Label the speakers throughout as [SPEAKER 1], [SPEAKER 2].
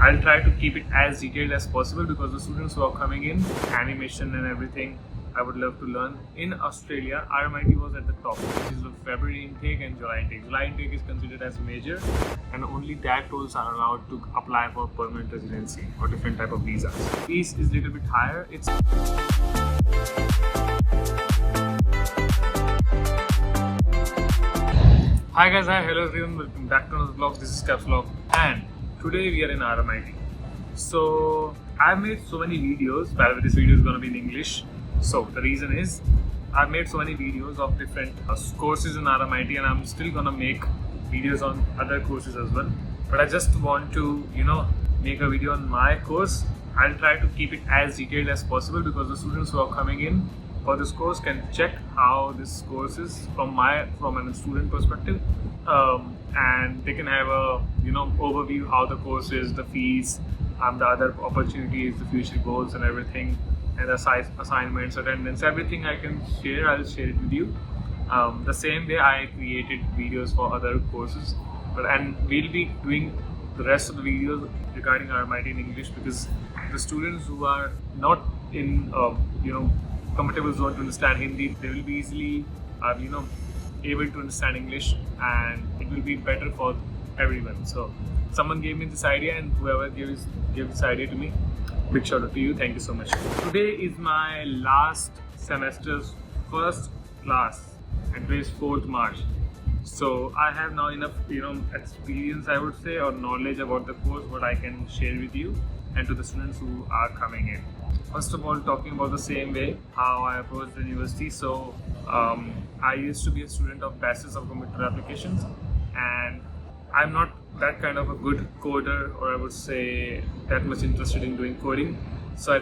[SPEAKER 1] I'll try to keep it as detailed as possible because the students who are coming in, animation and everything, I would love to learn. In Australia, RMIT was at the top, which is the February intake and July intake. July intake is considered as major, and only that roles are allowed to apply for permanent residency or different type of visas. Fees is a little bit higher. It's Hi guys, hi, hello everyone, welcome back to another vlog. This is Caps Vlog, and today we are in RMIT. So I've made so many videos. By the way, this video is going to be in English. So the reason is I've made so many videos of different courses in RMIT, and I'm still going to make videos on other courses as well. But I just want to, make a video on my course. I'll try to keep it as detailed as possible because the students who are coming in for this course can check how this course is from a student perspective, and they can have a overview how the course is, the fees, the other opportunities, the future goals and everything, and the assignments, attendance, everything I can share. I'll share it with you. The same way I created videos for other courses, and we'll be doing the rest of the videos regarding RMIT in English because the students who are not in comfortable zone to understand Hindi, they will be easily able to understand English, and it will be better for everyone. So someone gave me this idea, and whoever gave this idea to me, big shout out to you. Thank you so much. Today is my last semester's first class, and today is 4th March. So I have now enough experience, I would say, or knowledge about the course what I can share with you and to the students who are coming in. First of all, talking about the same way how I approached the university. So I used to be a student of Bachelor's of Computer Applications, and I'm not that kind of a good coder, or I would say that much interested in doing coding. So I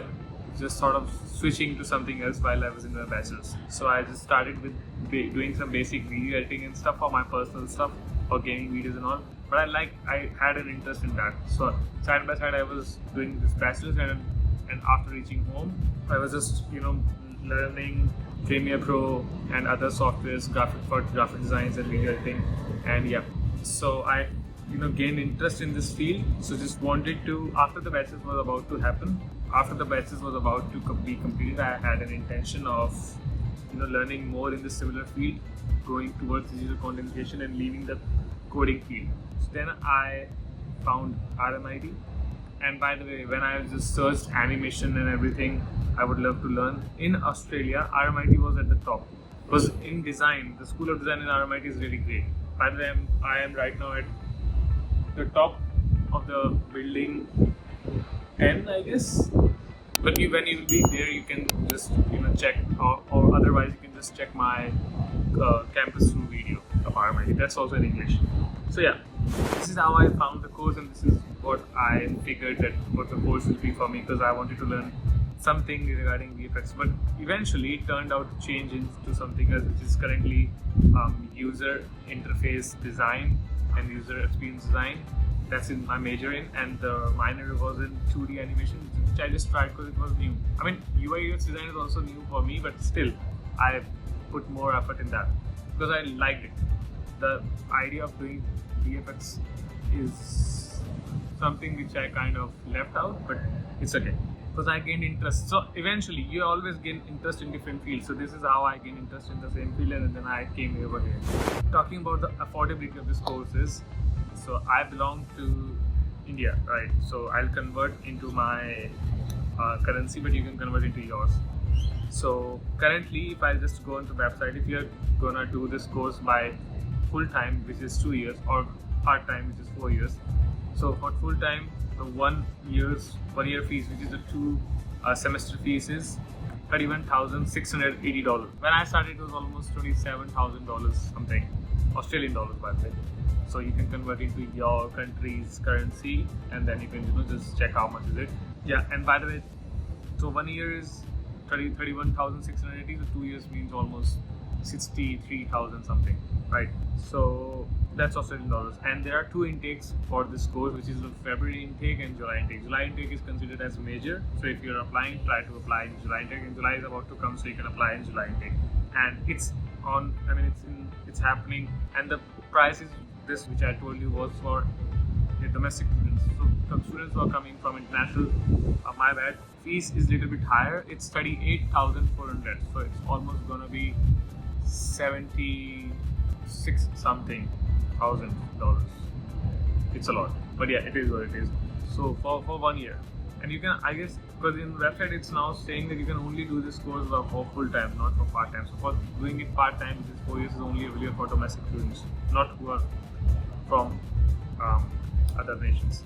[SPEAKER 1] just sort of switching to something else while I was in my bachelor's. So I just started with doing some basic video editing and stuff for my personal stuff, for gaming videos and all. But I had an interest in that. So side by side I was doing this bachelor's, and after reaching home, I was just learning Premiere Pro and other softwares for graphic designs and video editing, and yeah. So I gained interest in this field. So just wanted to, after the bachelor's was about to happen, after the bachelor's was about to be completed, I had an intention of learning more in this similar field, going towards digital content creation and leaving the coding field. So then I found RMIT. And by the way, when I just searched animation and everything I would love to learn, in Australia, RMIT was at the top. Because in design, the School of Design in RMIT is really great. By the way, I am right now at the top of the building 10, I guess. But when you will be there, you can just check, or otherwise you can just check my campus through video of RMIT. That's also in English. So yeah, this is how I found the course, and this is what I figured that what the course will be for me, because I wanted to learn something regarding VFX. But eventually it turned out to change into something else, which is currently user interface design and user experience design. That's in my major in, and the minor was in 2D animation, which I just tried because it was new. I mean, UI UX design is also new for me, but still I put more effort in that because I liked it. The idea of doing VFX is something which I kind of left out, but it's okay because I gained interest. So eventually you always gain interest in different fields. So this is how I gained interest in the same field, and then I came over here. Talking about the affordability of this course is, so I belong to India, right? So I'll convert into my currency, but you can convert into yours. So currently, if I just go on the website, if you're gonna do this course by full time, which is 2 years, or part time, which is 4 years. So for full time, the 1 year fees, which is the 2 semester fees, is $31,680. When I started, it was almost $27,000 something, Australian dollars, by the way. So you can convert into your country's currency, and then you can just check how much is it. Yeah, and by the way, so 1 year is 31,680. So 2 years means almost 63,000 something, right? So that's Australian dollars. And there are 2 intakes for this course, which is the February intake and July intake. July intake is considered as major, so if you're applying, try to apply in July intake. And July is about to come, so you can apply in July intake. And it's happening, and the price is this, which I told you was for a domestic student students. So some students who are coming from international, my bad, fees is little bit higher. It's 38,400, so it's almost gonna be 76 something $1,000. It's a lot, but yeah, it is what it is. So for 1 year, and you can, I guess, because in the website it's now saying that you can only do this course for full time, not for part time. So for doing it part time, which is 4 years, is only available for domestic students, not who are from other nations.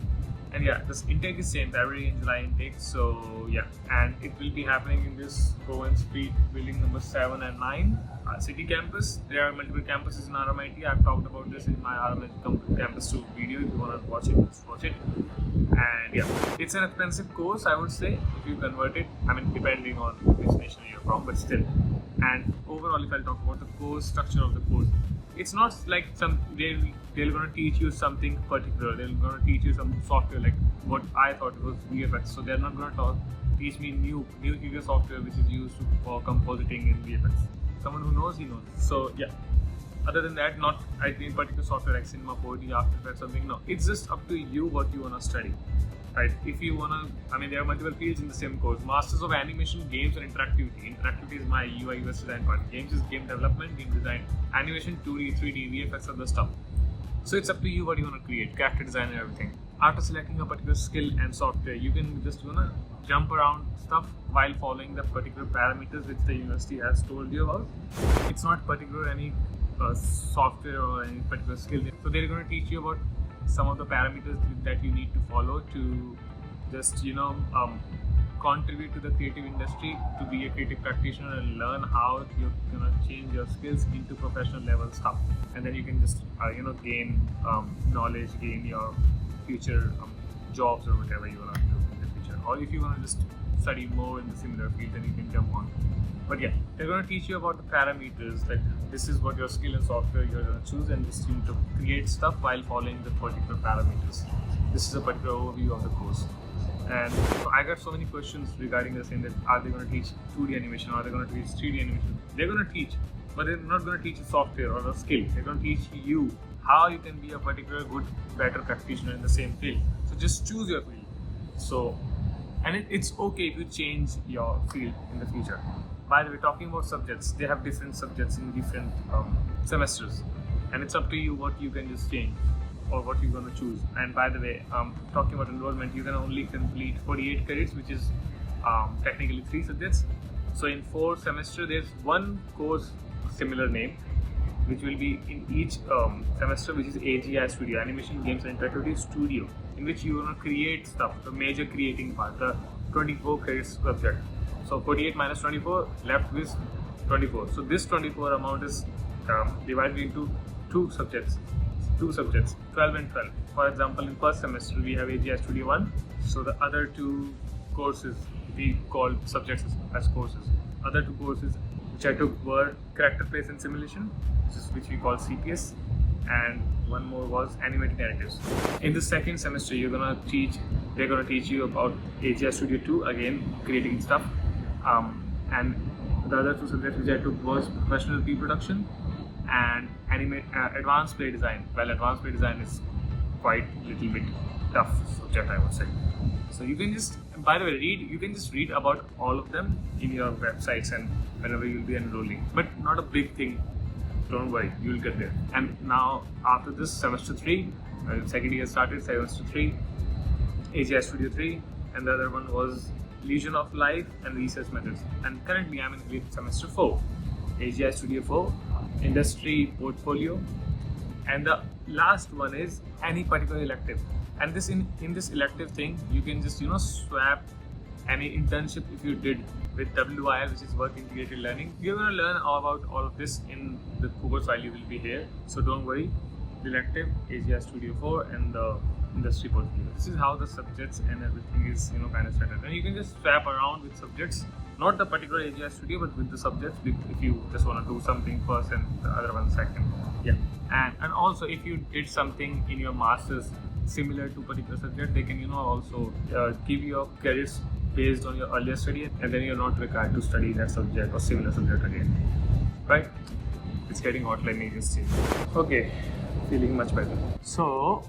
[SPEAKER 1] And yeah, this intake is same, February and July intake. So yeah, and it will be happening in this Bowen Street building number 7 and 9, city campus. There are multiple campuses in RMIT. I've talked about this in my RMIT campus 2 video. If you want to watch it, just watch it. And yeah, it's an expensive course, I would say, if you convert it. I mean, depending on which nation you're from, but still. And overall, if I talk about the course structure of the course, it's not like they're gonna teach you something particular. They're gonna teach you some software, like what I thought it was VFX. So they're not gonna teach me new eager software which is used for compositing in VFX. Someone who knows, he knows. So yeah. Other than that, not I think particular software like Cinema 4D, After Effects, something. No, it's just up to you what you wanna study. Right? If you wanna, I mean, there are multiple fields in the same course. Masters of Animation, Games, and Interactivity. Interactivity is my UI UX design part. Games is game development, game design. Animation, 2D, 3D, VFX, other stuff. So it's up to you what you wanna create, character design and everything. After selecting a particular skill and software, you can just jump around stuff while following the particular parameters which the university has told you about. It's not particular any software or any particular skill. So they're going to teach you about some of the parameters that you need to follow to just contribute to the creative industry, to be a creative practitioner and learn how you're gonna change your skills into professional level stuff. And then you can just gain knowledge, gain your future jobs or whatever you wanna do in the future. Or if you wanna just study more in the similar field, then you can jump on. But yeah, they're going to teach you about the parameters, that this is what your skill and software you're going to choose, and just you need to create stuff while following the particular parameters. This is a particular overview of the course. And so I got so many questions regarding the same, that are they going to teach 2D animation, or are they going to teach 3D animation? They're going to teach, but they're not going to teach a software or a skill. They're going to teach you how you can be a particular good, better practitioner in the same field. So just choose your field. So, and it's okay if you change your field in the future. By the way, talking about subjects, they have different subjects in different semesters, and it's up to you what you can just change or what you're going to choose. And by the way, talking about enrollment, you can only complete 48 credits, which is technically 3 subjects. So in 4 semesters, there's one course, similar name, which will be in each semester, which is AGI Studio, Animation, Games and Interactivity Studio, in which you want to create stuff, the major creating part, the 24 credits subject. So 48 minus 24 left with 24. So this 24 amount is divided into 2 subjects, 12 and 12. For example, in first semester we have AGI Studio 1. So the other 2 courses we call subjects as courses. Other 2 courses which I took were Character Place and Simulation, which we call CPS, and one more was Animated Narratives. In the second semester, they're gonna teach you about AGI Studio 2, again creating stuff. And the other 2 subjects which I took was Professional Pre-Production and Advanced Play Design. Well, Advanced Play Design is quite a little bit tough subject, I would say. So you can just, by the way, you can just read about all of them in your websites and whenever you'll be enrolling. But not a big thing. Don't worry, you'll get there. And now after this, semester 3, second year started, semester 3, AGI Studio 3, and the other one was Legion of Life and Research Methods. And currently I'm in semester 4, AGI Studio 4, Industry Portfolio, and the last one is any particular elective. And this in this elective thing, you can just swap any internship if you did with WIL, which is Work Integrated Learning. You're gonna learn all about all of this in the course while you will be here. So don't worry. The elective, AGI Studio 4, and the Industry Portfolio. This is how the subjects and everything is kind of set up. And you can just swap around with subjects, not the particular AGI Studio, but with the subjects if you just want to do something first and the other one second. Yeah. And also if you did something in your masters similar to particular subject, they can also give you credits based on your earlier study, and then you're not required to study that subject or similar subject again. Right? It's getting hot, let me just see. Okay, feeling much better. So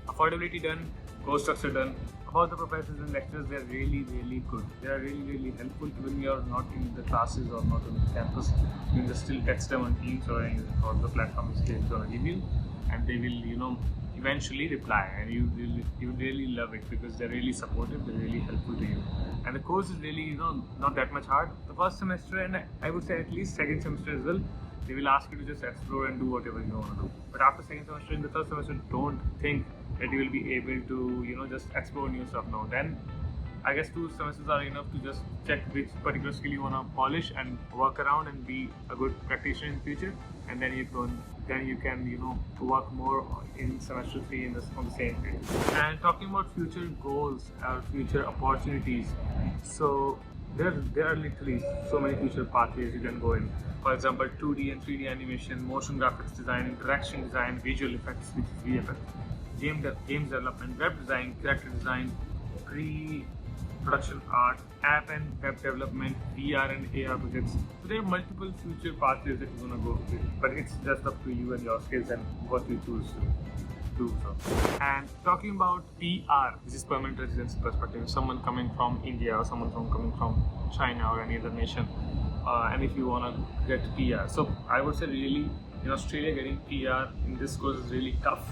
[SPEAKER 1] affordability done, course structure done. About the professors and lecturers, they are really good. They are really helpful when you are not in the classes or not on the campus. You can just still text them on Teams or any of the platforms they're gonna give you, and they will eventually reply, and you really love it because they're really supportive, they're really helpful to you. And the course is really not that much hard. The first semester, and I would say at least second semester as well, they will ask you to just explore and do whatever you want to do. But after second semester, in the third semester, don't think that you will be able to just explore new stuff now. Then I guess 2 semesters are enough to just check which particular skill you want to polish and work around and be a good practitioner in the future. And then you can work more in semester 3 on the same field. And talking about future goals or future opportunities, so there are literally so many future pathways you can go in. For example, 2D and 3D animation, motion graphics design, interaction design, visual effects, which is VFX, games development, web design, character design, pre-production art, app and web development, VR and AR projects. So there are multiple future pathways that you're gonna go with, but it's just up to you and your skills and what you choose to do so. And talking about PR, this is permanent residence perspective. Someone coming from India or someone coming from China or any other nation, and if you wanna get PR, so I would say really in Australia getting PR in this course is really tough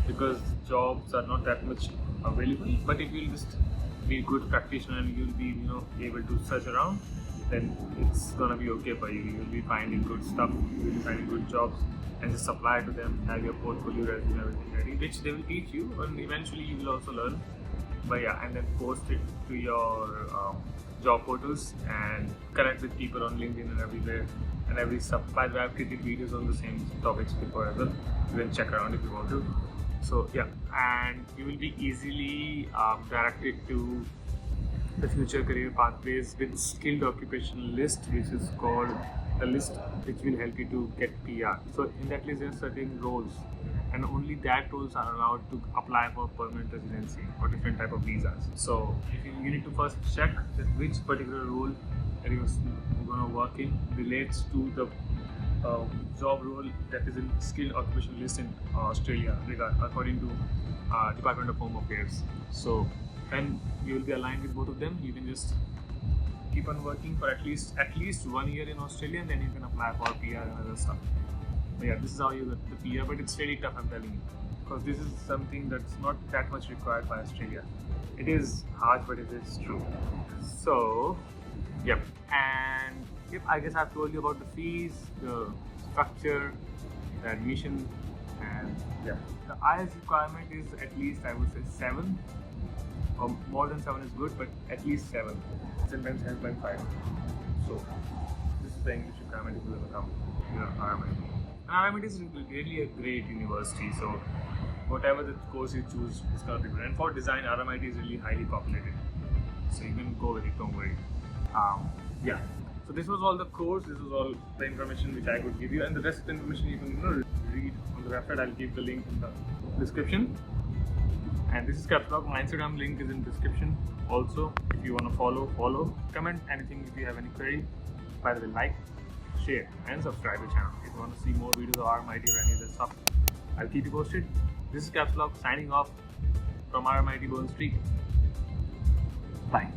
[SPEAKER 1] because jobs are not that much available. But if you'll just be a good practitioner and you'll be able to search around, then it's gonna be okay for you. You'll be finding good stuff, you'll be finding good jobs, and just apply to them, have your portfolio, resume, everything ready, which they will teach you, and eventually you will also learn. But yeah, and then post it to your job portals and connect with people on LinkedIn and everywhere and every stuff. By the way, I've created videos on the same topics before as well. You can check around if you want to. So yeah, and you will be easily directed to the future career pathways with skilled occupational list, which is called the list, which will help you to get PR. So in that list there are certain roles, and only that roles are allowed to apply for permanent residency or different type of visas. So if you need to first check that which particular role that you're going to work in relates to the job role that is in skilled occupational list in Australia, according to Department of Home Affairs. So when you will be aligned with both of them, you can just keep on working for at least 1 year in Australia, and then you can apply for PR and other stuff. But yeah, this is how you get the PR, but it's really tough, I'm telling you, because this is something that's not that much required by Australia. It is hard, but it is true. So yep, and yep, I guess I've told you about the fees, the structure, the admission, and yeah, the IELTS requirement is at least, I would say, 7. Or more than 7 is good, but at least 7. Sometimes 7.5. So this is the English requirement if you will come to RMIT. And RMIT is really a great university. So whatever the course you choose is gonna be good. And for design, RMIT is really highly populated. So you can go with it, don't worry. Yeah. So this was all the course. This was all the information which I could give you, and the rest of the information you can read on the website. I'll give the link in the description. And this is Capslog. My Instagram link is in description also. If you want to follow, comment anything if you have any query. By the way, like, share and subscribe to the channel. If you want to see more videos of RMIT or any other stuff, I'll keep you posted. This is Capslog signing off from RMIT Bourne Street. Bye.